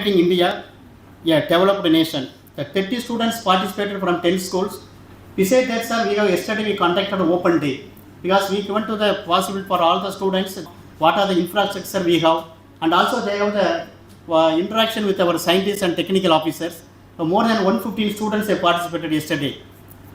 celebrating India, a developed nation. The 30 students participated from 10 schools. Besides that, sir, yesterday we conducted an open day because we went to the possible for all the students what are the infrastructure we have, and also they have the interaction with our scientists and technical officers. So more than 115 students have participated yesterday.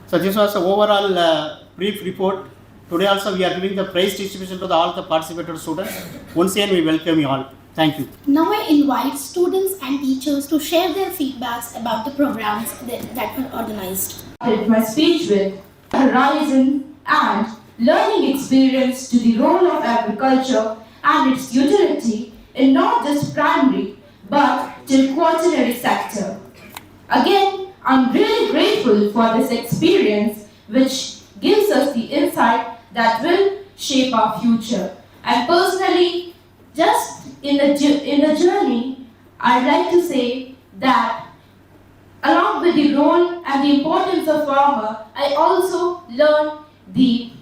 So this was the overall brief report. Today also we are giving the prize distribution to all the participated students. Once again we welcome you all. Thank you. Now I invite students and teachers to share their feedbacks about the programs that were organized. My speech with horizon and learning experience to the role of agriculture and its utility in not just primary but till quaternary sector. Again, I'm really grateful for this experience which gives us the insight that will shape our future. And personally, just in the journey, I'd like to say that along with the role and the importance of farmer, I also learned the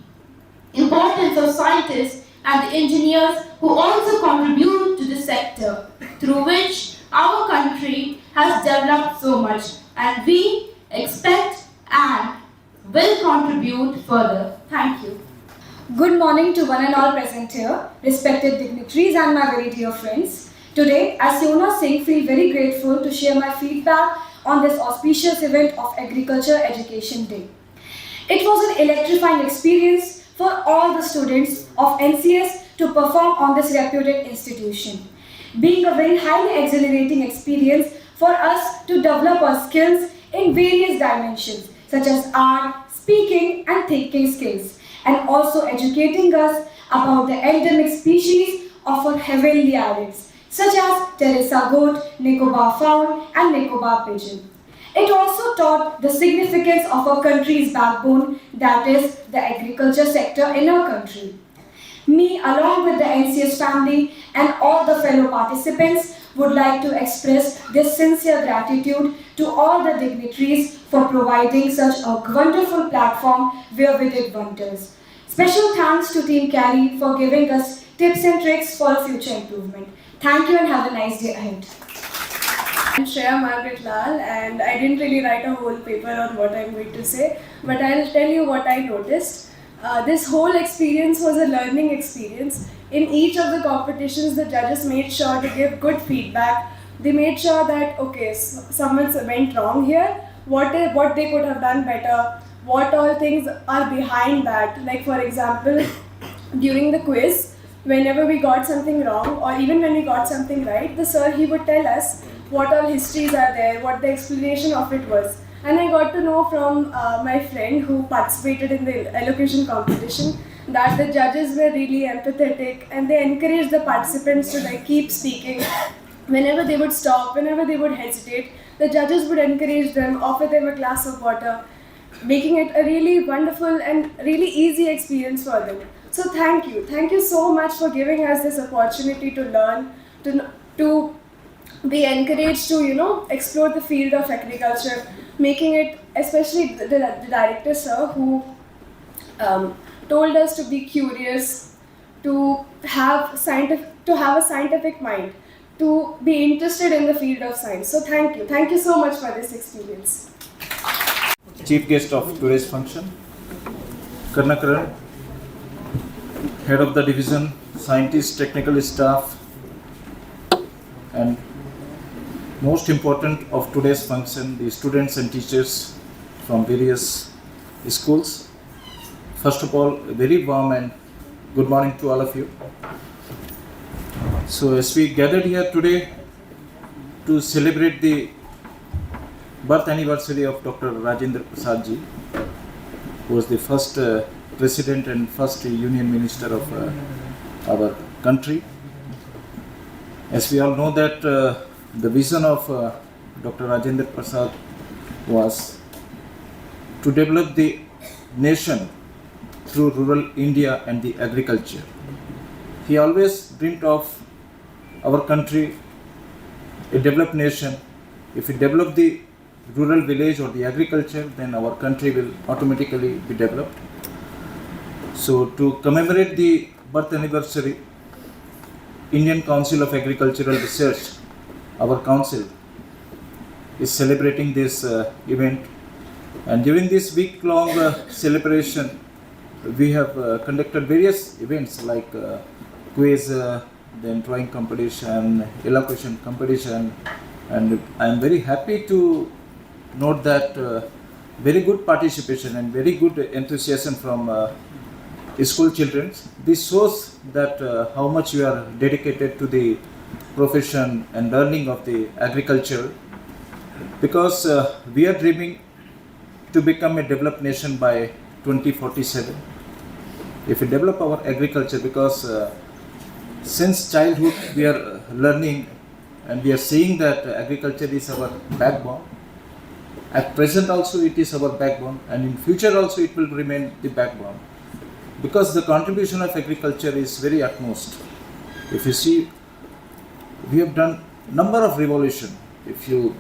importance of scientists and the engineers who also contribute to the sector, through which our country has developed so much, and we expect and will contribute further. Thank you. Good morning to one and all present here, respected dignitaries and my very dear friends. Today, as Yona Singh, feel very grateful to share my feedback on this auspicious event of Agriculture Education Day. It was an electrifying experience for all the students of NCS to perform on this reputed institution, being a very highly exhilarating experience for us to develop our skills in various dimensions such as art, speaking and thinking skills, and also educating us about the endemic species of our heavenly islands such as Teresa goat, Nicobar fawn and Nicobar pigeon. It also taught the significance of our country's backbone, that is the agriculture sector in our country. Me, along with the NCS family and all the fellow participants, would like to express this sincere gratitude to all the dignitaries for providing such a wonderful platform where we did wonders. Special thanks to Team CIARI for giving us tips and tricks for future improvement. Thank you and have a nice day ahead. I'm Shreya Margaret Lal, and I didn't really write a whole paper on what I'm going to say, but I'll tell you what I noticed. This whole experience was a learning experience. In each of the competitions, the judges made sure to give good feedback. They made sure that, okay, someone went wrong here, what they could have done better, what all things are behind that. Like for example, during the quiz, whenever we got something wrong or even when we got something right, the sir, he would tell us what all histories are there, what the explanation of it was. And I got to know from my friend who participated in the elocution competition that the judges were really empathetic and they encouraged the participants to keep speaking. Whenever they would stop, whenever they would hesitate, the judges would encourage them, offer them a glass of water, making it a really wonderful and really easy experience for them. So thank you. Thank you so much for giving us this opportunity to learn, to be encouraged to, explore the field of agriculture, making it, especially the director sir who told us to be curious, to have a scientific mind, to be interested in the field of science. So thank you. Thank you so much for this experience. Chief guest of today's function, Karnakaran, Head of the Division, Scientist, Technical Staff, and most important of today's function, the students and teachers from various schools. First of all, a very warm and good morning to all of you. So as we gathered here today to celebrate the birth anniversary of Dr. Rajendra Prasad ji, who was the first president and first union minister of our country. As we all know that the vision of Dr. Rajendra Prasad was to develop the nation through rural India and the agriculture. He always dreamt of our country, a developed nation. If we develop the rural village or the agriculture, then our country will automatically be developed. So to commemorate the birth anniversary, Indian Council of Agricultural Research our council is celebrating this event, and during this week-long celebration, we have conducted various events like quiz, then drawing competition, elocution competition, and I am very happy to note that very good participation and very good enthusiasm from school children. This shows that how much you are dedicated to the profession and learning of the agriculture, because we are dreaming to become a developed nation by 2047. If we develop our agriculture, because since childhood we are learning and we are seeing that agriculture is our backbone. At present also it is our backbone, and in future also it will remain the backbone, because the contribution of agriculture is very utmost. If you see, we have done number of revolution. If you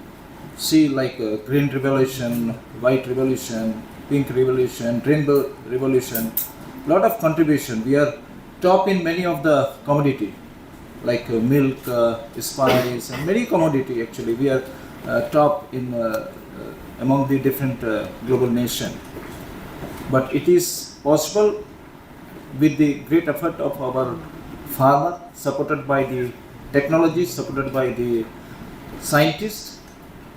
see, like green revolution, white revolution, pink revolution, rainbow revolution, lot of contribution. We are top in many of the commodity like milk, spice, and many commodity. Actually we are top in among the different global nation. But it is possible with the great effort of our farmer, supported by the technology, supported by the scientists,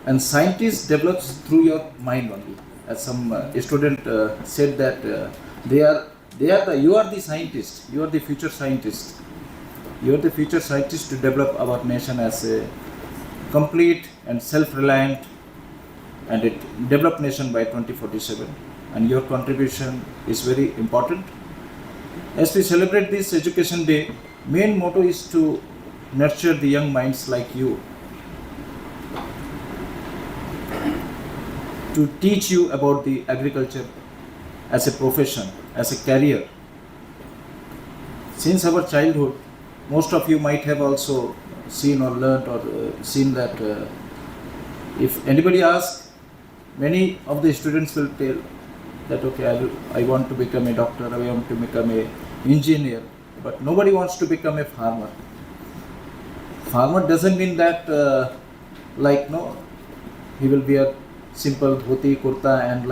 and scientists develops through your mind only. As some student said that you are the scientist, you are the future scientist. You are the future scientist to develop our nation as a complete and self-reliant and a developed nation by 2047. And your contribution is very important. As we celebrate this Education Day, main motto is to nurture the young minds like you, to teach you about the agriculture as a profession, as a career. Since our childhood, most of you might have also seen or learnt or seen that if anybody asks, many of the students will tell that okay, I want to become a doctor, I want to become an engineer, but nobody wants to become a farmer. Farmer doesn't mean that he will be a simple dhoti, kurta, and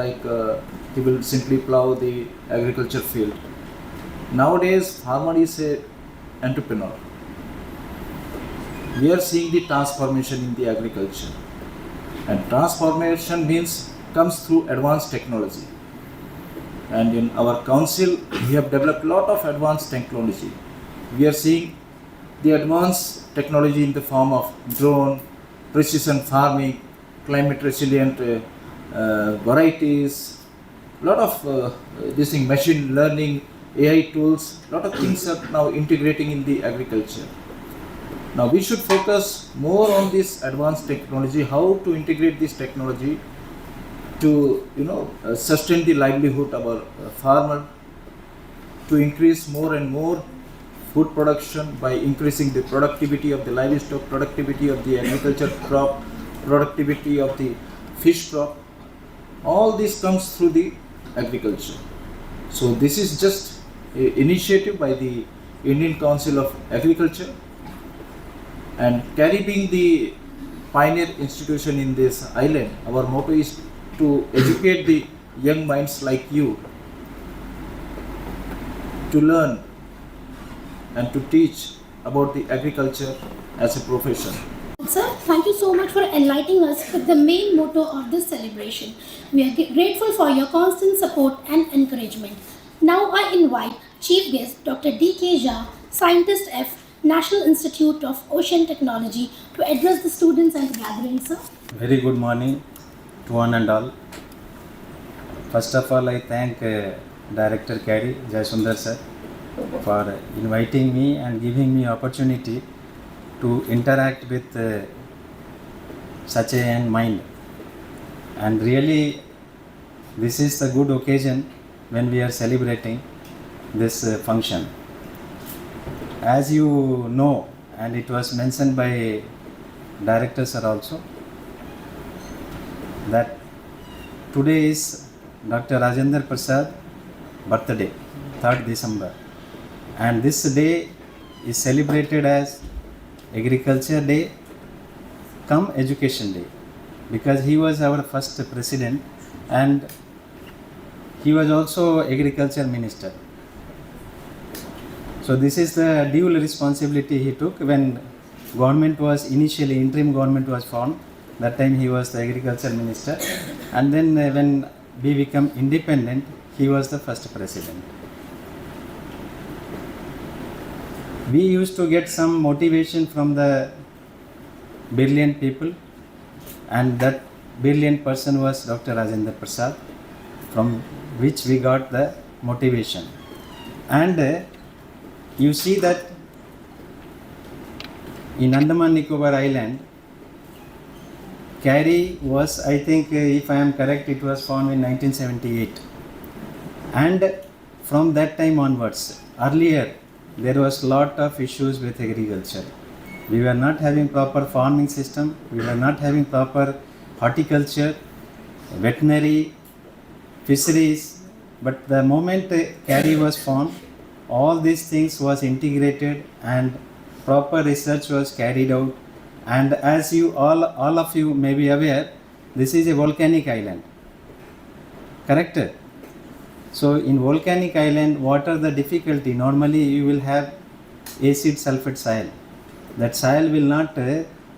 he will simply plow the agriculture field. Nowadays, farmer is a entrepreneur. We are seeing the transformation in the agriculture, and transformation comes through advanced technology. And in our council, we have developed a lot of advanced technology. We are seeing the advanced technology in the form of drone, precision farming, climate resilient varieties, lot of this thing, machine learning, AI tools, lot of things are now integrating in the agriculture. Now we should focus more on this advanced technology, how to integrate this technology to sustain the livelihood of our farmer, to increase more and more food production by increasing the productivity of the livestock, productivity of the agriculture crop, productivity of the fish crop. All this comes through the agriculture. So this is just an initiative by the Indian Council of Agriculture, and CIARI being the pioneer institution in this island, our motto is to educate the young minds like you to learn and to teach about the agriculture as a profession. Sir, thank you so much for enlightening us with the main motto of this celebration. We are grateful for your constant support and encouragement. Now I invite Chief Guest Dr. D.K. Jha, Scientist F, National Institute of Ocean Technology, to address the students and the gathering, sir. Very good morning to one and all. First of all, I thank Director CIARI, Jayasundar sir, for inviting me and giving me opportunity to interact with such a young mind. And really, this is a good occasion when we are celebrating this function. As you know, and it was mentioned by Director sir also, that today is Dr. Rajendra Prasad birthday, 3rd December, and this day is celebrated as Agriculture Day come Education Day, because he was our first president and he was also Agriculture Minister. So this is the dual responsibility he took when government was initially, interim government was formed. That time he was the Agriculture Minister, and then when we become independent, he was the first president. We used to get some motivation from the brilliant people, and that brilliant person was Dr. Rajendra Prasad, from which we got the motivation. And you see that in Andaman Nicobar Island, CIARI was, I think, if I am correct, it was formed in 1978. And from that time onwards, earlier, there was lot of issues with agriculture. We were not having proper farming system, we were not having proper horticulture, veterinary, fisheries. But the moment CIARI was formed, all these things was integrated and proper research was carried out. And as you all of you may be aware, this is a volcanic island, correct? So in volcanic island, what are the difficulty? Normally you will have acid sulfate soil. That soil will not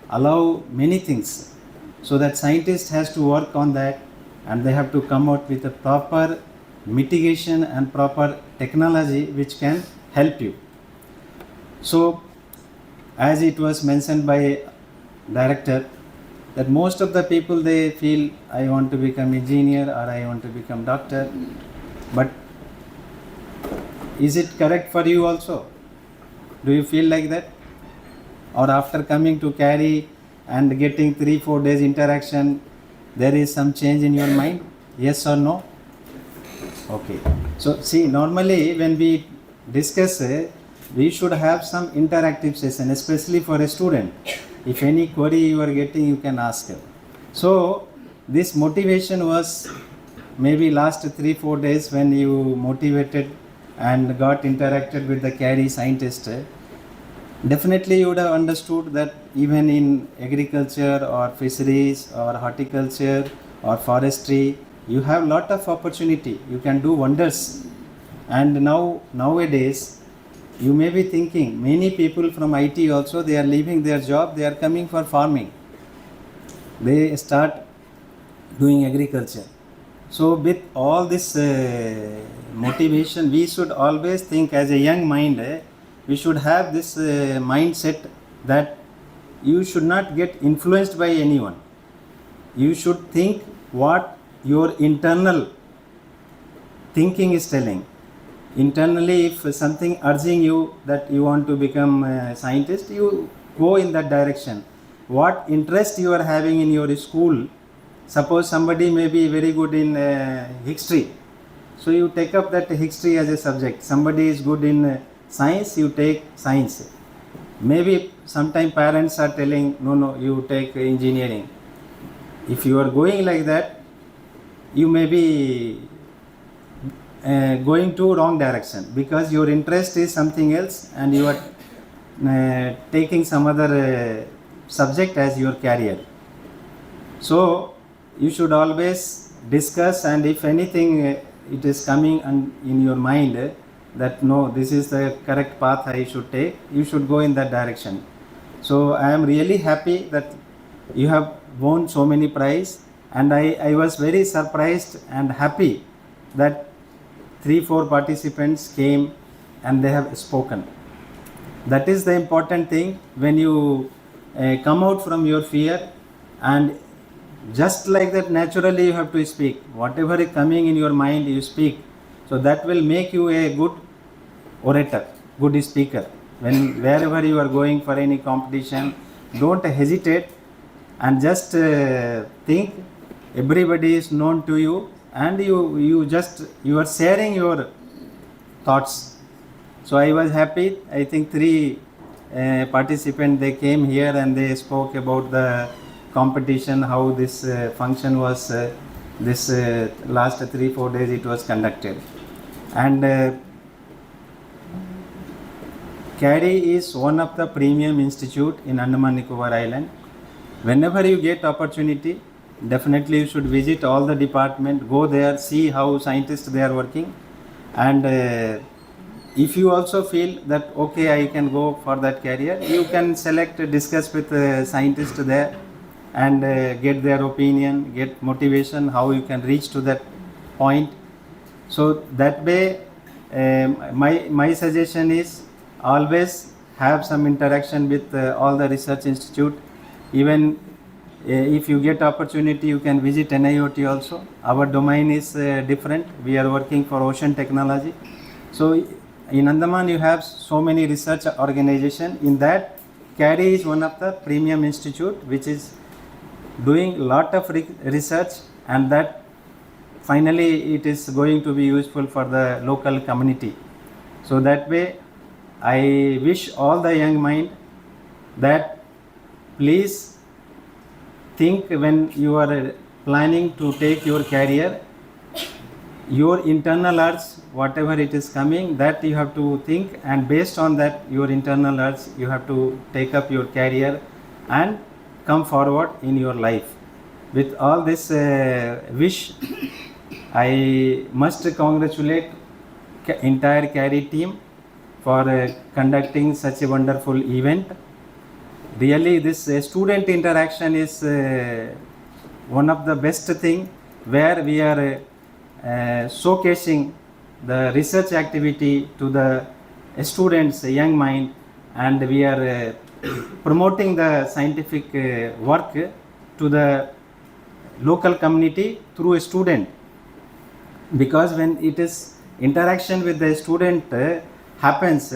allow many things. So that scientist has to work on that, and they have to come out with a proper mitigation and proper technology which can help you. So as it was mentioned by director, that most of the people, they feel I want to become engineer or I want to become doctor. But is it correct for you also? Do you feel like that? Or after coming to CIARI and getting 3-4 days interaction, there is some change in your mind? Yes or no? Okay. So see, normally when we discuss, we should have some interactive session, especially for a student. If any query you are getting, you can ask her. So this motivation was maybe last 3-4 days when you motivated and got interacted with the CIARI scientist. Definitely you would have understood that even in agriculture or fisheries or horticulture or forestry, you have lot of opportunity. You can do wonders. And nowadays, you may be thinking, many people from IT also, they are leaving their job, they are coming for farming. They start doing agriculture. So with all this motivation, we should always think as a young mind, we should have this mindset that you should not get influenced by anyone. You should think what your internal thinking is telling. Internally, if something urging you that you want to become a scientist, you go in that direction. What interest you are having in your school, suppose somebody may be very good in history, so you take up that history as a subject. Somebody is good in science, you take science. Maybe sometime parents are telling, no, you take engineering. If you are going like that, you may be going to wrong direction, because your interest is something else and you are taking some other subject as your career. So you should always discuss, and if anything it is coming in your mind that no, this is the correct path I should take, you should go in that direction. So I am really happy that you have won so many prizes, and I was very surprised and happy that 3-4 participants came and they have spoken. That is the important thing. When you come out from your fear, and just like that, naturally you have to speak. Whatever is coming in your mind, you speak. So that will make you a good orator, good speaker. Wherever you are going for any competition, don't hesitate and just think everybody is known to you, and you are sharing your thoughts. So I was happy. I think 3 participants, they came here and they spoke about the competition, how this function was, this last 3-4 days it was conducted. And CIARI is one of the premium institute in Andaman Nicobar Island. whenever you get opportunity, definitely you should visit all the department, go there, see how scientists they are working, and if you also feel that okay I can go for that career, you can select, discuss with scientists there and get their opinion, get motivation how you can reach to that point. So that way my suggestion is always have some interaction with all the research institute. Even if you get opportunity, you can visit NIOT also. Our domain is different. We are working for ocean technology. So in Andaman you have so many research organization. In that, CIARI is one of the premium institute which is doing lot of research, and that finally it is going to be useful for the local community. So that way I wish all the young mind that please think when you are planning to take your career, your internal urge, whatever it is coming, that you have to think, and based on that your internal urge you have to take up your career and come forward in your life. With all this wish, I must congratulate entire CIARI team for conducting such a wonderful event. Really this student interaction is one of the best thing where we are showcasing the research activity to the students, young mind, and we are promoting the scientific work to the local community through a student. Because when it is interaction with the student happens,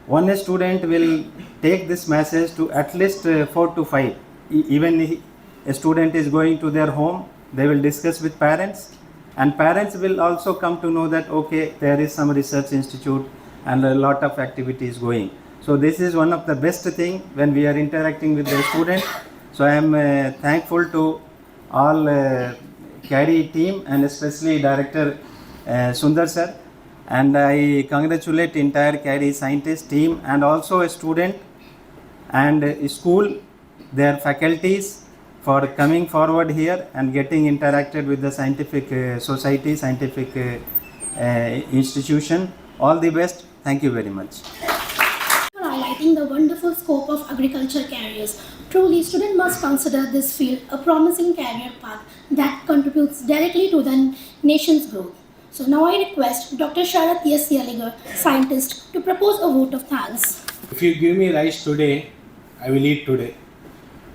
one student will take this message to at least 4 to 5. Even a student is going to their home, they will discuss with parents, and parents will also come to know that okay, there is some research institute and a lot of activities going. So this is one of the best thing when we are interacting with the student. So I am thankful to all CIARI team and especially Director Sundar sir, and I congratulate entire CIARI scientist team and also a student and school, their faculties for coming forward here and getting interacted with the scientific society, scientific institution. All the best. Thank you very much. For highlighting the wonderful scope of agriculture careers. Truly, students must consider this field a promising career path that contributes directly to the nation's growth. So now I request Dr. Sharath S. Yaligar, scientist, to propose a vote of thanks. If you give me rice today, I will eat today.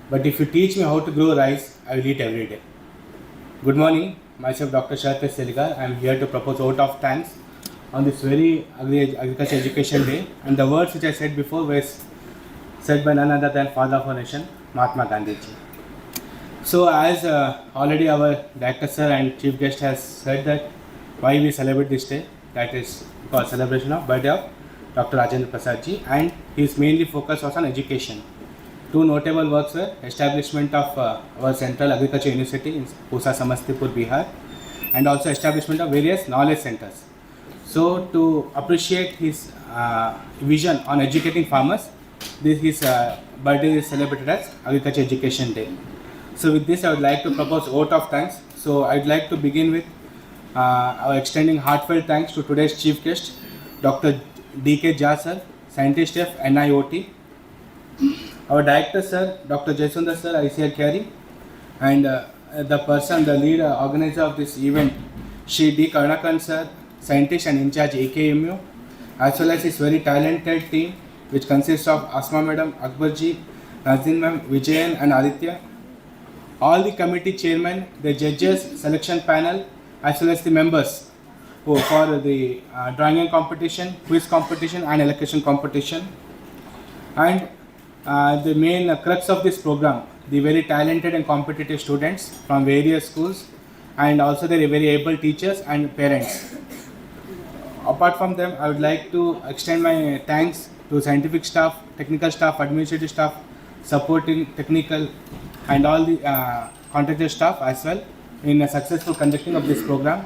But if you teach me how to grow rice, I will eat every day. Good morning, myself Dr. Sharath S. Yaligar. I am here to propose a vote of thanks on this very Agriculture Education Day. And the words which I said before were said by none other than Father of our Nation, Mahatma Gandhi ji. So as already our Director Sir and Chief Guest has said that why we celebrate this day, that is for celebration of birthday of Dr. Rajendra Prasad ji, and his mainly focus was on education. Two notable works were establishment of our Central Agriculture University in Pusa, Samastipur, Bihar, and also establishment of various knowledge centers. So to appreciate his vision on educating farmers, his birthday is celebrated as Agriculture Education Day. So with this I would like to propose a vote of thanks. So I would like to begin with our extending heartfelt thanks to today's chief guest, Dr. D.K. Jha sir, Scientist of NIOT, our Director Sir, Dr. Jaisundar sir, ICAR CIARI, and the lead organizer of this event, Shri D. Karnakan sir, Scientist and in charge AKMU, as well as his very talented team which consists of Asma Madam, Akbarji, Nazin Ma'am, Vijayan and Aditya, all the committee chairmen, the judges, selection panel, as well as the members for the drawing competition, quiz competition and elocution competition. And the main crux of this program, the very talented and competitive students from various schools, and also the very able teachers and parents. Apart from them, I would like to extend my thanks to scientific staff, technical staff, administrative staff, supporting technical and all the contractor staff as well in a successful conducting of this program.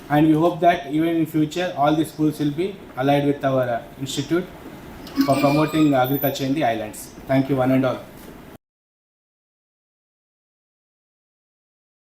And we hope that even in future all the schools will be allied with our institute for promoting agriculture in the islands. Thank you one and all.